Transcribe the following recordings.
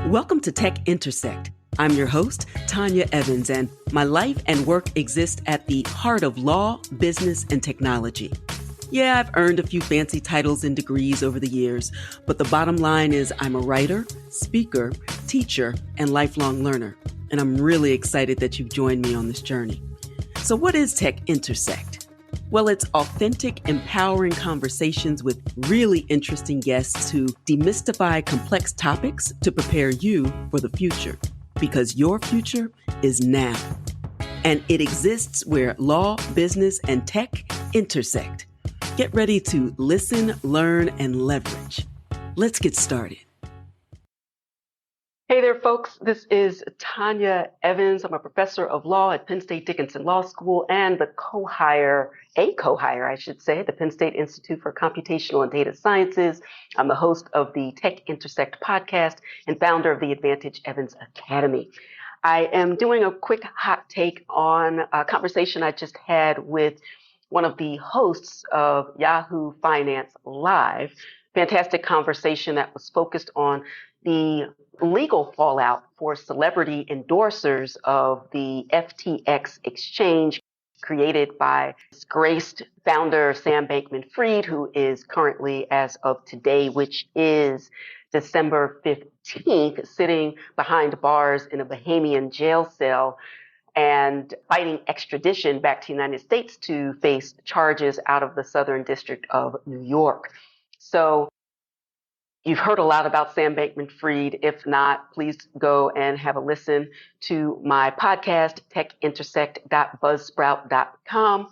Welcome to Tech Intersect. I'm your host, Tanya Evans, and my life and work exist at the heart of law, business, and technology. Yeah, I've earned a few fancy titles and degrees over the years, but the bottom line is I'm a writer, speaker, teacher, and lifelong learner, and I'm really excited that you've joined me on this journey. So what is Tech Intersect? Well, it's authentic, empowering conversations with really interesting guests who demystify complex topics to prepare you for the future, because your future is now. And it exists where law, business, and tech intersect. Get ready to listen, learn, and leverage. Let's get started. Hey there, folks. This is Tanya Evans. I'm a professor of law at Penn State Dickinson Law School and the co-hire, the Penn State Institute for Computational and Data Sciences. I'm the host of the Tech Intersect podcast and founder of the Advantage Evans Academy. I am doing a quick hot take on a conversation I just had with one of the hosts of Yahoo Finance Live. Fantastic conversation that was focused on the legal fallout for celebrity endorsers of the FTX exchange created by disgraced founder Sam Bankman-Fried, who is currently, as of today, which is December 15th, sitting behind bars in a Bahamian jail cell and fighting extradition back to the United States to face charges out of the Southern District of New York. So you've heard a lot about Sam Bankman-Fried. If not, please go and have a listen to my podcast, techintersect.buzzsprout.com,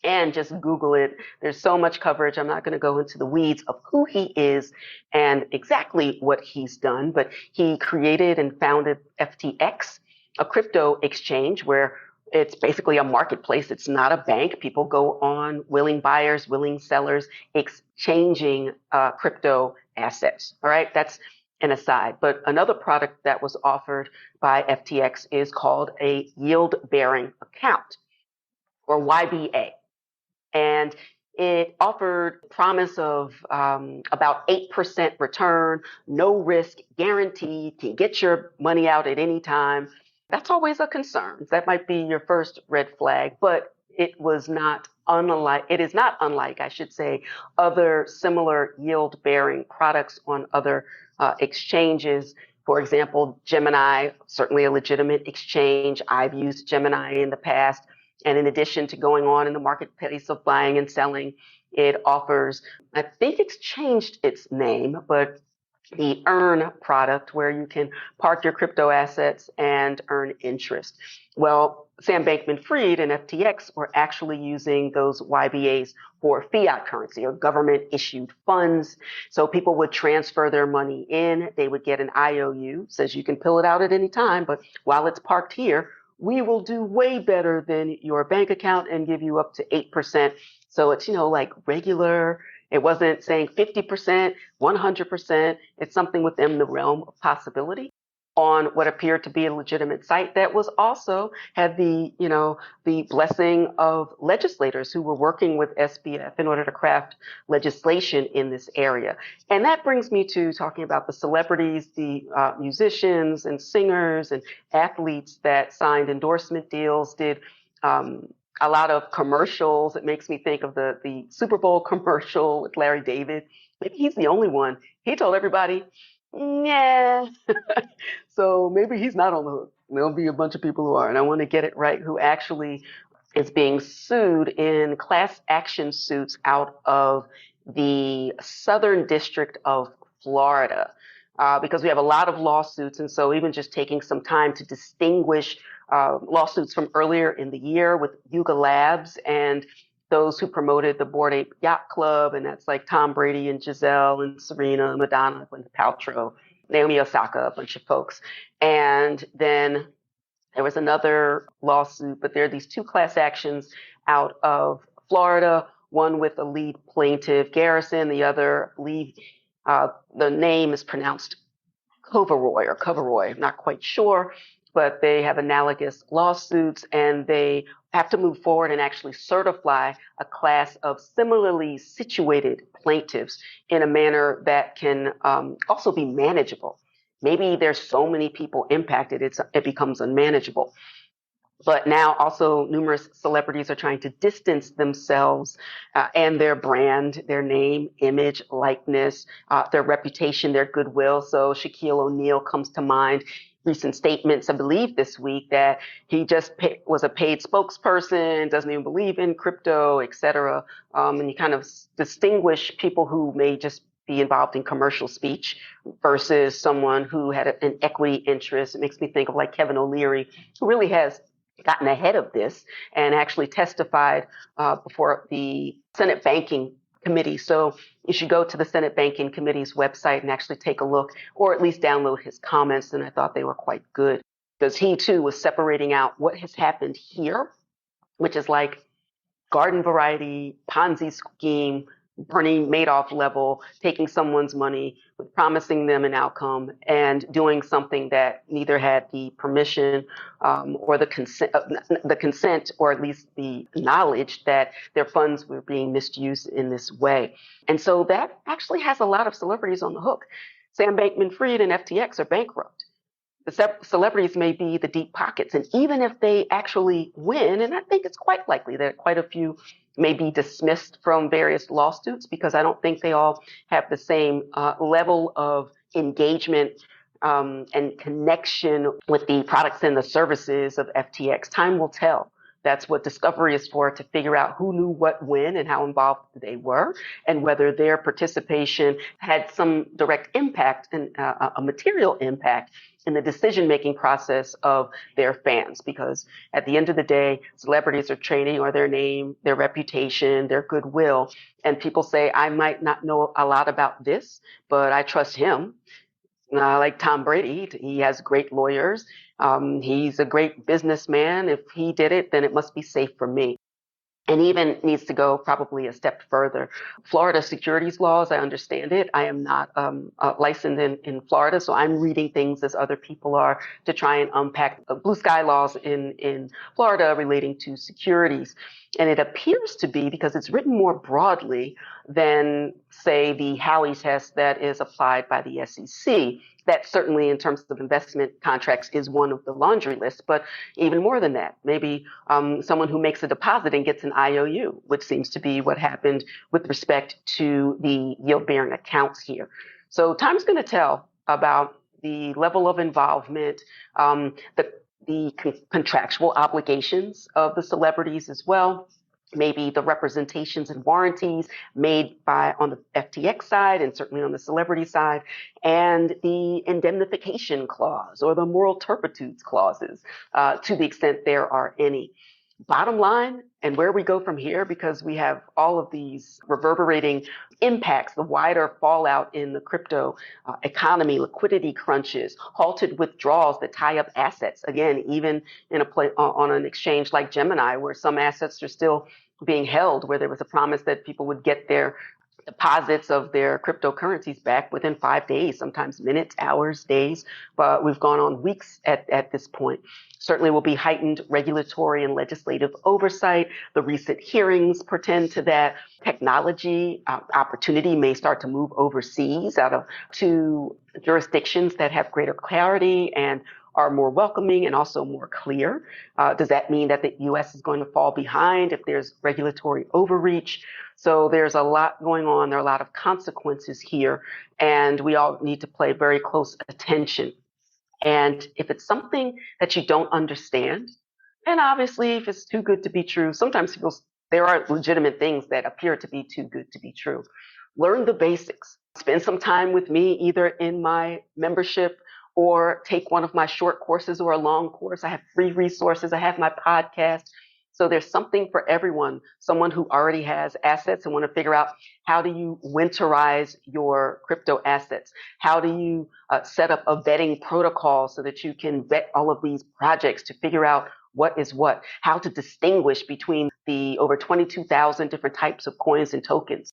and just Google it. There's so much coverage. I'm not going to go into the weeds of who he is and exactly what he's done, but he created and founded FTX, a crypto exchange where it's basically a marketplace. It's not a bank. People go on, willing buyers, willing sellers, exchanging crypto assets. All right, that's an aside. But another product that was offered by FTX is called a yield-bearing account, or YBA. And it offered promise of about 8% return, no risk, guaranteed, can get your money out at any time. That's always a concern. That might be your first red flag, but it is not unlike, I should say, other similar yield-bearing products on other exchanges. For example, Gemini, certainly a legitimate exchange. I've used Gemini in the past. And in addition to going on in the marketplace of buying and selling, it offers, I think it's changed its name, but the Earn product where you can park your crypto assets and earn interest. Well, Sam Bankman-Fried and FTX were actually using those YBAs for fiat currency or government issued funds. So people would transfer their money in. They would get an IOU, says you can pull it out at any time, but while it's parked here, we will do way better than your bank account and give you up to 8%. So it's, like regular. It wasn't saying 50%, 100%. It's something within the realm of possibility on what appeared to be a legitimate site that was also had the blessing of legislators who were working with SBF in order to craft legislation in this area. And that brings me to talking about the celebrities, the musicians and singers and athletes that signed endorsement deals, did a lot of commercials. It makes me think of the Super Bowl commercial with Larry David. Maybe he's the only one. He told everybody, yeah. So maybe he's not on the hook. There'll be a bunch of people who are, and I want to get it right, who actually is being sued in class action suits out of the Southern District of Florida. Because we have a lot of lawsuits. And so even just taking some time to distinguish lawsuits from earlier in the year with Yuga Labs and those who promoted the Bored Ape Yacht Club, and that's like Tom Brady and Giselle and Serena, Madonna, and Paltrow, Naomi Osaka, a bunch of folks. And then there was another lawsuit, but there are these two class actions out of Florida, one with a lead plaintiff, Garrison, the other, I believe the name is pronounced Coveroy, I'm not quite sure, but they have analogous lawsuits and they have to move forward and actually certify a class of similarly situated plaintiffs in a manner that can also be manageable. maybe there's so many people impacted, it becomes unmanageable. But now also numerous celebrities are trying to distance themselves and their brand, their name, image, likeness, their reputation, their goodwill. So Shaquille O'Neal comes to mind. Recent statements, I believe this week, that he just was a paid spokesperson, doesn't even believe in crypto, et cetera. And you kind of distinguish people who may just be involved in commercial speech versus someone who had an equity interest. It makes me think of like Kevin O'Leary, who really has gotten ahead of this and actually testified before the Senate Banking Committee. So you should go to the Senate Banking Committee's website and actually take a look, or at least download his comments. And I thought they were quite good because he too was separating out what has happened here, which is like garden variety Ponzi scheme, Bernie Madoff level, taking someone's money, promising them an outcome, and doing something that neither had the permission or the consent, or at least the knowledge that their funds were being misused in this way. And so that actually has a lot of celebrities on the hook. Sam Bankman-Fried and FTX are bankrupt. The celebrities may be the deep pockets. And even if they actually win, and I think it's quite likely that quite a few may be dismissed from various lawsuits, because I don't think they all have the same level of engagement and connection with the products and the services of FTX. Time will tell. That's what discovery is for, to figure out who knew what when and how involved they were, and whether their participation had some direct impact and a material impact in the decision-making process of their fans. Because at the end of the day, celebrities are trading on their name, their reputation, their goodwill. And people say, I might not know a lot about this, but I trust him. Like Tom Brady, he has great lawyers. He's a great businessman. If he did it, then it must be safe for me. And even needs to go probably a step further. Florida securities laws, I understand it. I am not licensed in Florida, so I'm reading things as other people are to try and unpack blue sky laws in Florida relating to securities. And it appears to be, because it's written more broadly than, say, the Howey test that is applied by the SEC. That certainly, in terms of investment contracts, is one of the laundry lists. But even more than that, maybe someone who makes a deposit and gets an IOU, which seems to be what happened with respect to the yield-bearing accounts here. So time's going to tell about the level of involvement, the contractual obligations of the celebrities as well. Maybe the representations and warranties made on the FTX side, and certainly on the celebrity side, and the indemnification clause or the moral turpitude clauses, to the extent there are any. Bottom line, and where we go from here, because we have all of these reverberating impacts, the wider fallout in the crypto economy, liquidity crunches, halted withdrawals that tie up assets. Again, even in on an exchange like Gemini, where some assets are still being held, where there was a promise that people would get their deposits of their cryptocurrencies back within 5 days, sometimes minutes, hours, days. But we've gone on weeks at this point. Certainly will be heightened regulatory and legislative oversight. The recent hearings pertain to that. Technology opportunity may start to move overseas to jurisdictions that have greater clarity and are more welcoming and also more clear. Does that mean that the U.S. is going to fall behind if there's regulatory overreach? So there's a lot going on. There are a lot of consequences here, and we all need to pay very close attention. And if it's something that you don't understand, and obviously if it's too good to be true, sometimes there are legitimate things that appear to be too good to be true. Learn the basics. Spend some time with me, either in my membership or take one of my short courses or a long course. I have free resources. I have my podcast. So there's something for everyone. Someone who already has assets and want to figure out, how do you winterize your crypto assets? How do you set up a vetting protocol so that you can vet all of these projects to figure out what is what? How to distinguish between the over 22,000 different types of coins and tokens.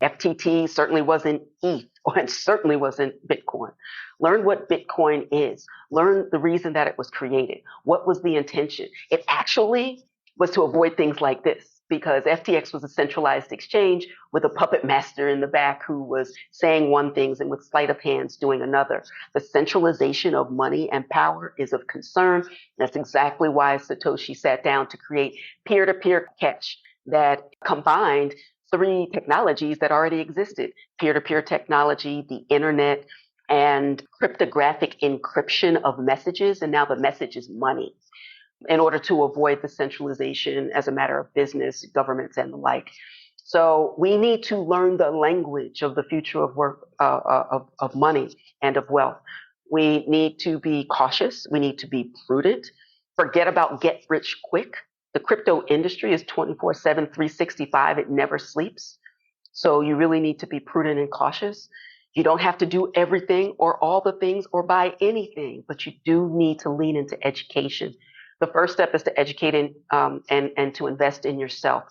FTT certainly wasn't ETH, or it certainly wasn't Bitcoin. Learn what Bitcoin is. Learn the reason that it was created. What was the intention? It actually was to avoid things like this. because FTX was a centralized exchange with a puppet master in the back who was saying one thing and with sleight of hands doing another. The centralization of money and power is of concern. That's exactly why Satoshi sat down to create peer-to-peer cash that combined three technologies that already existed: peer-to-peer technology, the internet, and cryptographic encryption of messages. And now the message is money, in order to avoid the centralization as a matter of business, governments, and the like. So we need to learn the language of the future of work, of money and of wealth. We need to be cautious. We need to be prudent. Forget about get rich quick. The crypto industry is 24/7, 365. It never sleeps. So you really need to be prudent and cautious. You don't have to do everything or all the things or buy anything, but you do need to lean into education. The first step is to educate and to invest in yourself.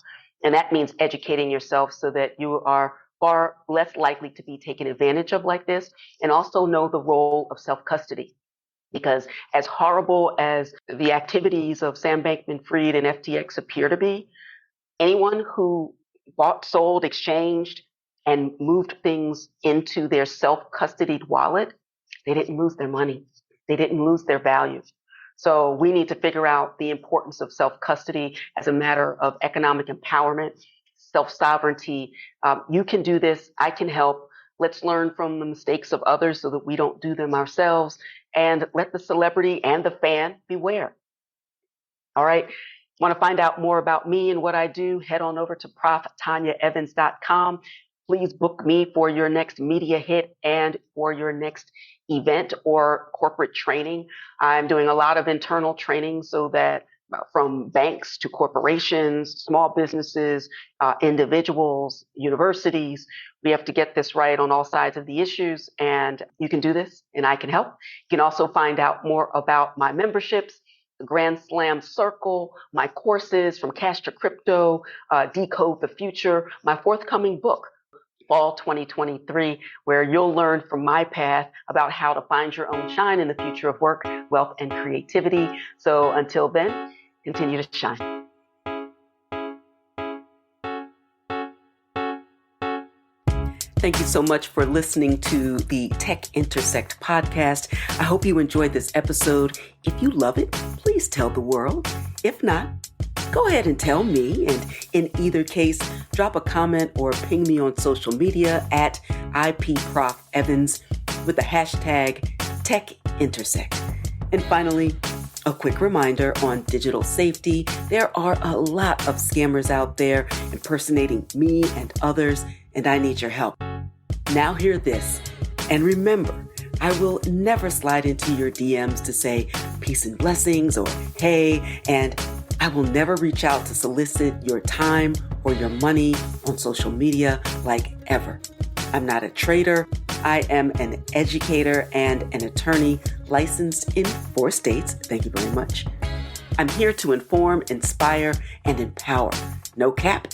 And that means educating yourself so that you are far less likely to be taken advantage of like this, and also know the role of self-custody. Because as horrible as the activities of Sam Bankman-Fried and FTX appear to be, anyone who bought, sold, exchanged, and moved things into their self-custodied wallet, they didn't lose their money. They didn't lose their value. So we need to figure out the importance of self-custody as a matter of economic empowerment, self-sovereignty. You can do this. I can help. Let's learn from the mistakes of others so that we don't do them ourselves. And let the celebrity and the fan beware. All right. Want to find out more about me and what I do? Head on over to proftanyaevans.com. Please book me for your next media hit and for your next event or corporate training. I'm doing a lot of internal training so that from banks to corporations, small businesses, individuals, universities, we have to get this right on all sides of the issues. And you can do this and I can help. You can also find out more about my memberships, the Grand Slam Circle, my courses from Cash to Crypto, Decode the Future, my forthcoming book, Fall 2023, where you'll learn from my path about how to find your own shine in the future of work, wealth, and creativity. So until then, continue to shine. Thank you so much for listening to the Tech Intersect podcast. I hope you enjoyed this episode. If you love it, please tell the world. If not, go ahead and tell me. And in either case, drop a comment or ping me on social media at IPProfEvans with the hashtag TechIntersect. And finally, a quick reminder on digital safety. There are a lot of scammers out there impersonating me and others, and I need your help. Now hear this, and remember, I will never slide into your DMs to say peace and blessings or hey, and I will never reach out to solicit your time or your money on social media like ever. I'm not a trader. I am an educator and an attorney licensed in 4 states. Thank you very much. I'm here to inform, inspire, and empower. No cap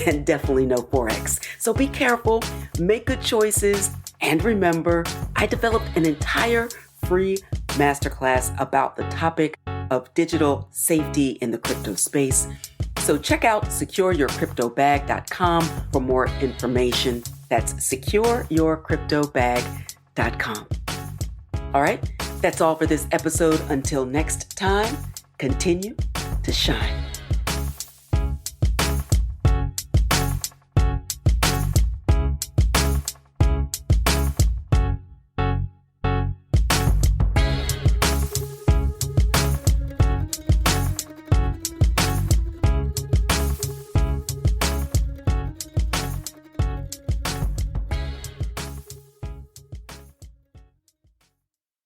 and definitely no Forex. So be careful, make good choices, and remember, I developed an entire free masterclass about the topic of digital safety in the crypto space. So check out secureyourcryptobag.com for more information. That's secureyourcryptobag.com. All right, that's all for this episode. Until next time, continue to shine.